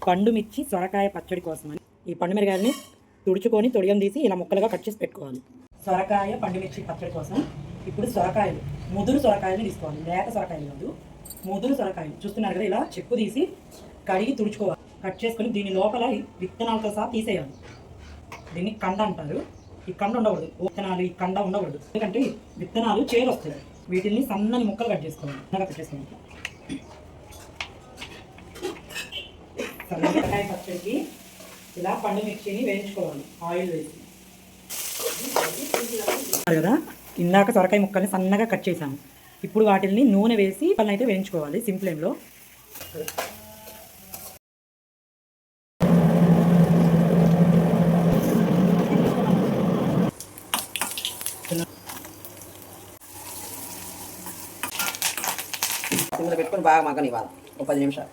పండు మిర్చి సొరకాయ పచ్చడి కోసమని ఈ పండు మిరగాయలని తుడుచుకొని తొడియం తీసి ఇలా ముక్కలుగా కట్ చేసి పెట్టుకోవాలి. సొరకాయ పండు మిర్చి పచ్చడి కోసం ఇప్పుడు సొరకాయలు, ముదురు సొరకాయలు తీసుకోవాలి. లేత సొరకాయలు కాదు, ముదురు సొరకాయలు. చూస్తున్నారు కదా, ఇలా చెక్కు తీసి కడిగి తుడుచుకోవాలి. కట్ చేసుకొని దీని లోపల విత్తనాలతో సహా తీసేయాలి. దీన్ని కండ అంటారు. ఈ కండ ఉండకూడదు, విత్తనాలు ఈ కండ ఉండకూడదు, ఎందుకంటే విత్తనాలు చేదు వస్తాయి. వీటిని సన్నని ముక్కలు కట్ చేసుకోవాలి. కట్ చేసుకోవాలి. సొరకాయ పచ్చడికి ఇలా పండు మిర్చిని వేయించుకోవాలి ఆయిల్ వేసి కదా. ఇందాక సొరకాయ ముక్కల్ని సన్నగా కట్ చేసాము. ఇప్పుడు వాటిని నూనె వేసి వాళ్ళని అయితే వేయించుకోవాలి సిమ్ ఫ్లేమ్లో. సిమ్లో పెట్టుకొని బాగా మగ్గనివ్వాలి ఒక 10 నిమిషాలు.